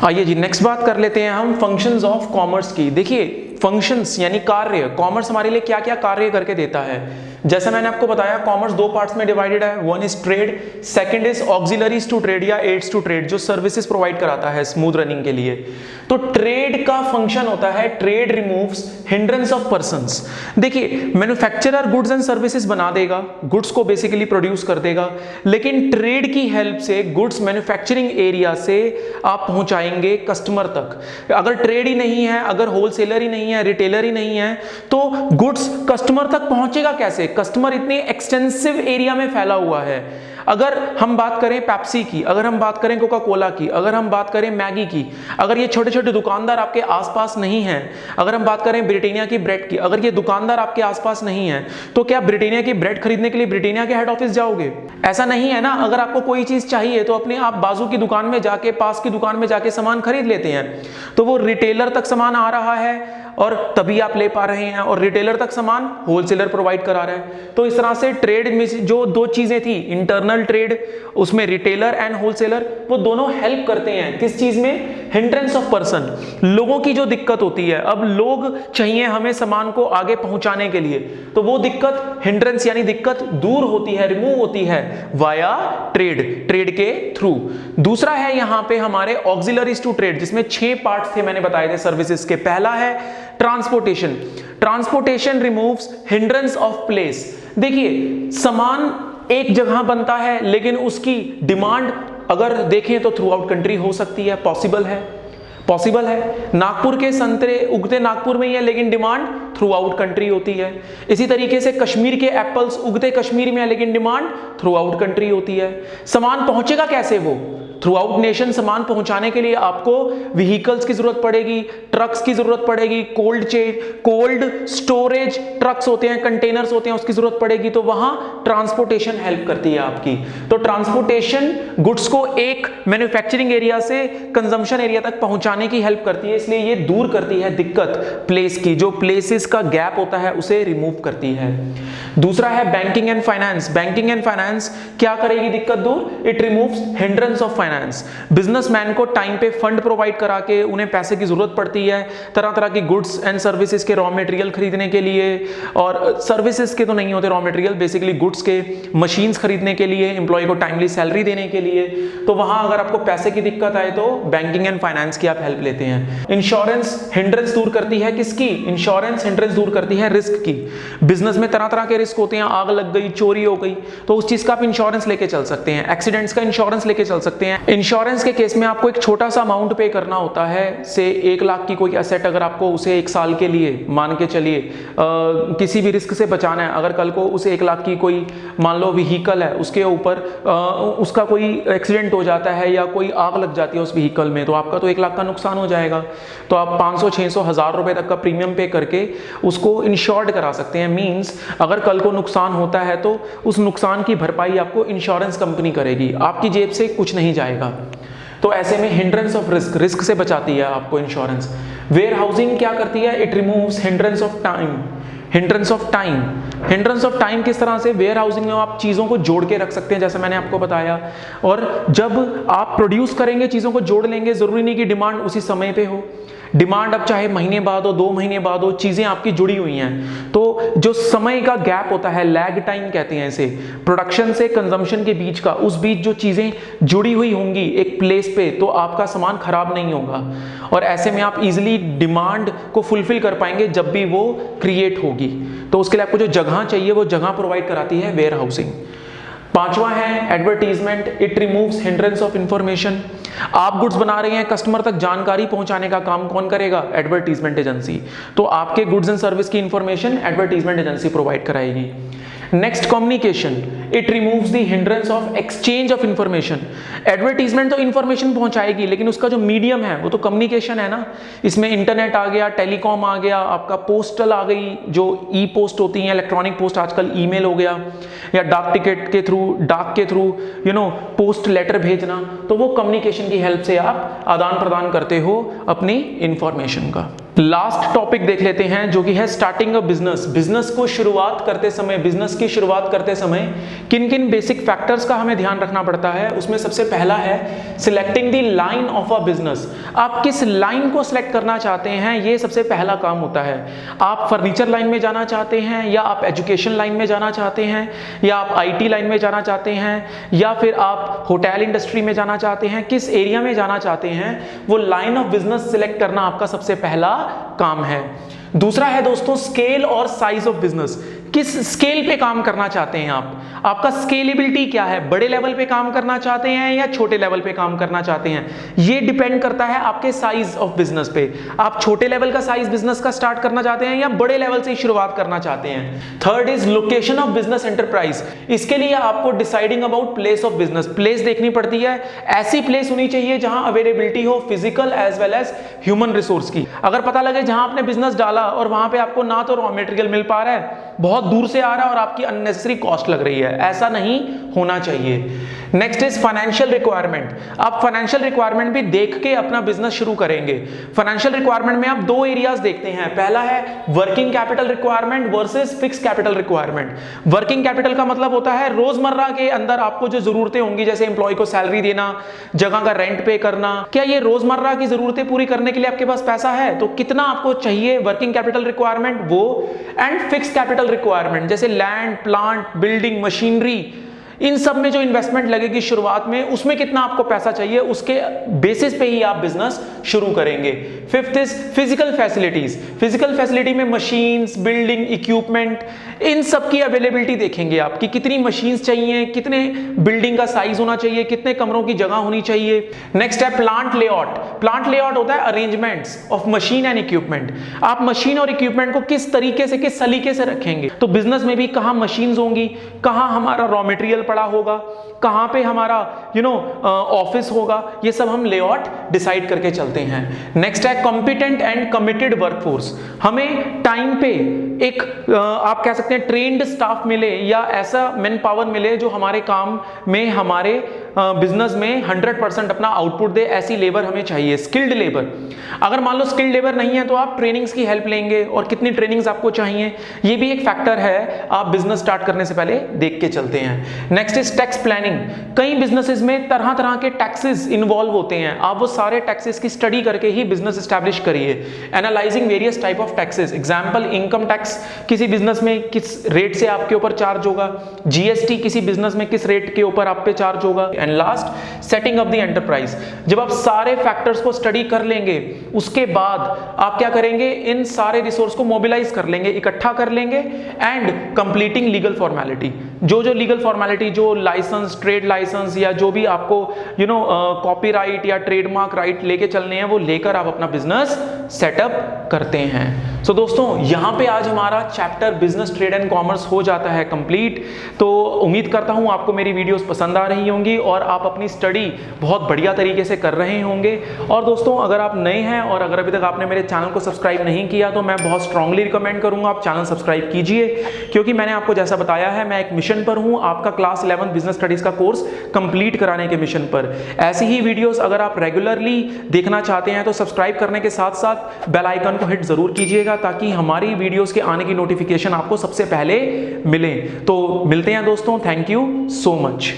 आइए जी नेक्स्ट बात कर लेते हैं हम फंक्शंस ऑफ कॉमर्स की। देखिए फंक्शंस यानी कार्य, कॉमर्स हमारे लिए क्या क्या कार्य करके देता है। जैसा मैंने आपको बताया कॉमर्स दो पार्ट्स में डिवाइडेड है, one is trade, second is auxiliaries to trade या एड्स टू ट्रेड, जो सर्विसेज प्रोवाइड कराता है स्मूथ रनिंग के लिए। तो ट्रेड का फंक्शन होता है trade removes hindrance of persons. देखिए मैन्युफैक्चरर गुड्स एंड सर्विसेज बना देगा, गुड्स को बेसिकली प्रोड्यूस कर देगा, लेकिन ट्रेड की हेल्प से गुड्स मैन्युफैक्चरिंग एरिया से आप पहुंचाएंगे कस्टमर तक। अगर ट्रेड ही नहीं है, अगर होलसेलर ही नहीं है, रिटेलर ही नहीं है, तो गुड्स कस्टमर तक पहुंचेगा कैसे? कस्टमर इतने एक्सटेंसिव एरिया में फैला हुआ है। अगर हम बात करें पेप्सी की, अगर हम बात करें कोका कोला की, अगर हम बात करें मैगी की, अगर ये छोटे छोटे दुकानदार आपके आसपास नहीं हैं, अगर हम बात करें ब्रिटानिया की ब्रेड की, अगर ये दुकानदार आपके आसपास नहीं है, तो क्या ब्रिटानिया की ब्रेड खरीदने के लिए ब्रिटानिया के हेड ऑफिस जाओगे? ऐसा नहीं है ना। अगर आपको कोई चीज चाहिए तो अपने आप बाजू की दुकान में जाके, पास की दुकान में जाके सामान खरीद लेते हैं। तो वो रिटेलर तक सामान आ रहा है और तभी आप ले पा रहे हैं, और रिटेलर तक सामान होलसेलर प्रोवाइड करा रहा है। तो इस तरह से ट्रेड में जो दो चीजें थी, इंटरनल ट्रेड, उसमें रिटेलर एंड होलसेलर, वो दोनों हेल्प करते हैं किस चीज में? हिंड्रेंस ऑफ पर्सन, लोगों की जो दिक्कत होती है। अब लोग चाहिए हमें सामान को आगे पहुंचाने के लिए, तो वो दिक्कत, हिंड्रेंस यानी दिक्कत दूर होती है, रिमूव होती है वाया ट्रेड, ट्रेड के थ्रू। दूसरा है यहां पे हमारे ऑक्सिलरीज टू ट्रेड, जिसमें 6 पार्ट्स थे मैंने बताए थे सर्विसेज के। पहला है transportation, transportation removes hindrance of place. देखिए सामान एक जगह बनता है, लेकिन उसकी डिमांड अगर देखें तो थ्रू आउट कंट्री हो सकती है, पॉसिबल है, पॉसिबल है। नागपुर के संतरे उगते नागपुर में ही है, लेकिन डिमांड थ्रू आउट कंट्री होती है। इसी तरीके से कश्मीर के एप्पल्स उगते कश्मीर में है, लेकिन डिमांड थ्रू आउट कंट्री होती है। सामान पहुंचेगा कैसे? वो थ्रू आउट नेशन सामान पहुंचाने के लिए आपको व्हीकल्स की जरूरत पड़ेगी, ट्रक्स की जरूरत पड़ेगी, cold chain, cold storage trucks होते हैं, कंटेनर्स होते हैं, उसकी जरूरत पड़ेगी। तो वहां ट्रांसपोर्टेशन हेल्प करती है आपकी। तो ट्रांसपोर्टेशन गुड्स को एक मैन्युफैक्चरिंग एरिया से कंजम्पशन एरिया तक पहुंचाने की हेल्प करती है, इसलिए ये दूर करती है दिक्कत प्लेस की, जो प्लेसेस का गैप होता है उसे रिमूव करती है। दूसरा है banking and finance. Banking and finance क्या करेगी दिक्कत दूर? It removes hindrance of finance. Businessman को टाइम पे फंड प्रोवाइड करा के उन्हें पैसे की जरूरत पड़ती है तरह तरह की गुड्स एंड सर्विसेज के रॉ मटेरियल खरीदने के लिए, और सर्विसेज के तो नहीं होते रॉ मटेरियल, बेसिकली गुड्स के, मशीन्स खरीदने के लिए, एम्प्लॉय को टाइमली सैलरी देने के लिए। तो वहां अगर आपको पैसे की दिक्कत आए तो बैंकिंग एंड फाइनेंस की आप हेल्प लेते हैं। इंश्योरेंस हिंड्रेंस दूर करती है किसकी? इंश्योरेंस हिंड्रेंस दूर करती है रिस्क की। बिजनेस में तरह तरह के रिस्क होते हैं, आग लग गई, चोरी हो गई, तो उस चीज का आप इंश्योरेंस लेके चल सकते हैं। एक्सीडेंट्स का इंश्योरेंस लेके चल सकते हैं। इंश्योरेंस के केस में आपको एक छोटा सा अमाउंट पे करना होता है, से 1 लाख की कोई एसेट अगर आपको उसे 1 साल के लिए मान के चलिए किसी भी रिस्क से बचाना है। अगर कल को उसे 1 लाख की कोई मान लो व्हीकल है, उसके ऊपर उसका कोई एक्सीडेंट हो जाता है या कोई आग लग जाती है उस व्हीकल में, तो आपका तो 1 लाख का नुकसान हो जाएगा। तो आप 500, 600, 1000 रुपए तक का प्रीमियम पे करके उसको इंश्योर्ड करा सकते हैं। मींस अगर कल को नुकसान होता है तो उस नुकसान की भरपाई आपको इंश्योरेंस कंपनी करेगी, आपकी जेब से कुछ नहीं जाएगा। तो ऐसे में हिंड्रेंस ऑफ रिस्क, रिस्क से बचाती है आपको इंश्योरेंस। वेयर हाउसिंग क्या करती है? It removes hindrance of time, hindrance of time. Hindrance of time किस तरह से? वेयर हाउसिंग में आप चीज़ों को जोड़ के रख सकते हैं, जैसे मैंने आपको बताया। और जब आप प्रोड्यूस करेंगे, चीज़ों को जोड़ लेंगे, ज़रूरी नहीं कि डिमांड उसी समय पे हो। डिमांड अब चाहे महीने बाद हो, 2 महीने बाद हो, चीज़ें आपकी जुड़ी हुई हैं। तो जो समय का गैप होता है, लैग टाइम कहते हैं इसे, प्रोडक्शन से कंजम्पशन के बीच का, उस बीच जो चीज़ें जुड़ी हुई होंगी एक प्लेस पे, तो आपका सामान खराब नहीं होगा, और ऐसे में आप इजीली डिमांड को फुलफिल कर पाएंगे जब भी वो क्रिएट होगी। तो उसके लिए आपको जो जगह चाहिए वो जगह प्रोवाइड कराती है वेयर हाउसिंग। 5वां है advertisement, it removes hindrance of information. आप गुड्स बना रहे हैं, कस्टमर तक जानकारी पहुंचाने का काम कौन करेगा? Advertisement agency. तो आपके गुड्स एंड सर्विस की इंफॉर्मेशन एडवर्टीजमेंट एजेंसी प्रोवाइड कराएगी। Next communication, it removes the hindrance of exchange of information. Advertisement तो इंफॉर्मेशन पहुंचाएगी, लेकिन उसका जो मीडियम है वो तो कम्युनिकेशन है ना। इसमें इंटरनेट आ गया, टेलीकॉम आ गया, आपका पोस्टल आ गई, जो ई पोस्ट होती है, इलेक्ट्रॉनिक पोस्ट, आजकल ईमेल हो गया, या डाक टिकट के थ्रू, डाक के थ्रू पोस्ट लेटर भेजना। तो वो कम्युनिकेशन की हेल्प से आप आदान प्रदान करते हो अपनी इंफॉर्मेशन का। लास्ट टॉपिक देख लेते हैं जो कि है स्टार्टिंग अ बिजनेस। बिजनेस को शुरुआत करते समय, बिजनेस की शुरुआत करते समय किन किन बेसिक फैक्टर्स का हमें ध्यान रखना पड़ता है। उसमें सबसे पहला है selecting the line of a business. आप किस लाइन को सिलेक्ट करना चाहते हैं, ये सबसे पहला काम होता है। आप फर्नीचर लाइन में जाना चाहते हैं, या आप एजुकेशन लाइन में जाना चाहते हैं, या आप IT लाइन में जाना चाहते हैं, या फिर आप होटल इंडस्ट्री में जाना चाहते हैं, किस एरिया में जाना चाहते हैं, वो लाइन ऑफ बिजनेस सिलेक्ट करना आपका सबसे पहला काम है। दूसरा है दोस्तों स्केल और साइज ऑफ बिजनेस। किस स्केल पे काम करना चाहते हैं आप, आपका स्केलेबिलिटी क्या है, बड़े लेवल पे काम करना चाहते हैं या छोटे लेवल पे काम करना चाहते हैं, ये डिपेंड करता है आपके साइज ऑफ बिजनेस पे। आप छोटे लेवल का साइज बिजनेस का स्टार्ट करना चाहते हैं या बड़े लेवल से शुरुआत करना चाहते हैं। Third is location of business enterprise. इसके लिए आपको deciding about place of business, place देखनी पड़ती है। ऐसी प्लेस होनी चाहिए जहां अवेलेबिलिटी हो physical as well as human resource की। अगर पता लगे जहां आपने बिजनेस डाला और वहां पे आपको ना तो रॉ मटेरियल मिल पा रहा है, बहुत दूर से आ रहा है और आपकी अननेसेसरी कॉस्ट लग रही है, ऐसा नहीं होना चाहिए। Next is financial requirement. आप फाइनेंशियल रिक्वायरमेंट भी देख के अपना बिजनेस शुरू करेंगे। फाइनेंशियल रिक्वायरमेंट में आप दो एरियाज देखते हैं। पहला है working capital requirement versus fix capital requirement. Working capital का मतलब होता है रोजमर्रा के अंदर आपको जो जरूरतें होंगी, जैसे एम्प्लॉय को सैलरी देना, जगह का रेंट पे करना, क्या ये रोजमर्रा की जरूरतें पूरी करने के लिए आपके पास पैसा है, तो कितना आपको चाहिए वर्किंग कैपिटल रिक्वायरमेंट वो। एंड फिक्स कैपिटल रिक्वायरमेंट जैसे लैंड, प्लांट, बिल्डिंग, मशीनरी, इन सब में जो इन्वेस्टमेंट लगेगी शुरुआत में, उसमें कितना आपको पैसा चाहिए, उसके बेसिस पे ही आप बिजनेस शुरू करेंगे। Fifth is physical facilities. Physical facility में मशीन्स, बिल्डिंग, इक्विपमेंट, इन सब की अवेलेबिलिटी देखेंगे आप कि कितनी मशीन्स चाहिए, कितने बिल्डिंग का साइज होना चाहिए, कितने कमरों की जगह होनी चाहिए। नेक्स्ट है प्लांट लेआउट। प्लांट लेआउट होता है arrangements of machine and equipment. आप मशीन और इक्विपमेंट को किस तरीके से, किस सलीके से रखेंगे। तो बिजनेस में भी कहां मशीन्स होंगी, कहां हमारा रॉ मटेरियल पड़ा होगा, कहां पे हमारा ऑफिस होगा, ये सब हम लेआउट डिसाइड करके चलते हैं। नेक्स्ट है कॉम्पिटेंट एंड कमिटेड वर्कफोर्स। हमें टाइम पे एक आप कह सकते हैं ट्रेन्ड स्टाफ मिले या ऐसा मैन पावर मिले जो हमारे काम में, हमारे बिजनेस में 100% अपना आउटपुट दे, ऐसी लेबर हमें चाहिए, स्किल्ड लेबर। अगर मान लो स्किल्ड लेबर नहीं है तो आप ट्रेनिंग्स की हेल्प लेंगे, और कितनी ट्रेनिंग्स आपको चाहिए, ये भी एक फैक्टर है, आप बिजनेस स्टार्ट करने से पहले देख के चलते हैं। Next is tax planning. कई बिजनेसेस में तरह तरह के टैक्सेस इन्वॉल्व होते हैं, आप वो सारे टैक्सेस की स्टडी करके ही बिजनेस एस्टैब्लिश करिए। Analysing various type of taxes, example income tax किसी बिजनेस में किस रेट से आपके ऊपर चार्ज होगा, GST किसी बिजनेस में किस रेट के ऊपर आप पे चार्ज होगा। And last setting up the enterprise. जब आप सारे फैक्टर्स को स्टडी कर लेंगे, उसके बाद आप क्या करेंगे, इन सारे रिसोर्स को मोबिलाइज कर लेंगे, इकट्ठा कर लेंगे। एंड कंप्लीटिंग लीगल फॉर्मेलिटी, जो लीगल फॉर्मेलिटी, जो लाइसेंस, ट्रेड लाइसेंस या जो भी आपको कॉपीराइट या ट्रेडमार्क राइट लेके चलने हैं, वो लेकर आप अपना बिजनेस सेटअप करते हैं। सो दोस्तों, यहां पे आज हमारा chapter business, trade and commerce हो जाता है कंप्लीट। तो उम्मीद करता हूं आपको मेरी वीडियोस पसंद आ रही होंगी और आप अपनी स्टडी बहुत बढ़िया तरीके से कर रहे होंगे। और दोस्तों, अगर आप नए हैं और अगर अभी तक आपने मेरे चैनल को सब्सक्राइब नहीं किया, तो मैं बहुत स्ट्रांगली रिकमेंड करूंगा आप चैनल सब्सक्राइब कीजिए, क्योंकि मैंने आपको जैसा बताया है, मैं एक मिशन पर हूं, आपका क्लास 11 बिजनेस स्टडीज का कोर्स कंप्लीट कराने के मिशन पर। ऐसी ही वीडियोस अगर आप रेगुलरली देखना चाहते हैं तो सब्सक्राइब करने के साथ साथ बेल आइकन को हिट जरूर कीजिएगा, ताकि हमारी वीडियोस के आने की नोटिफिकेशन आपको सबसे पहले मिले। तो मिलते हैं दोस्तों, थैंक यू सो मच।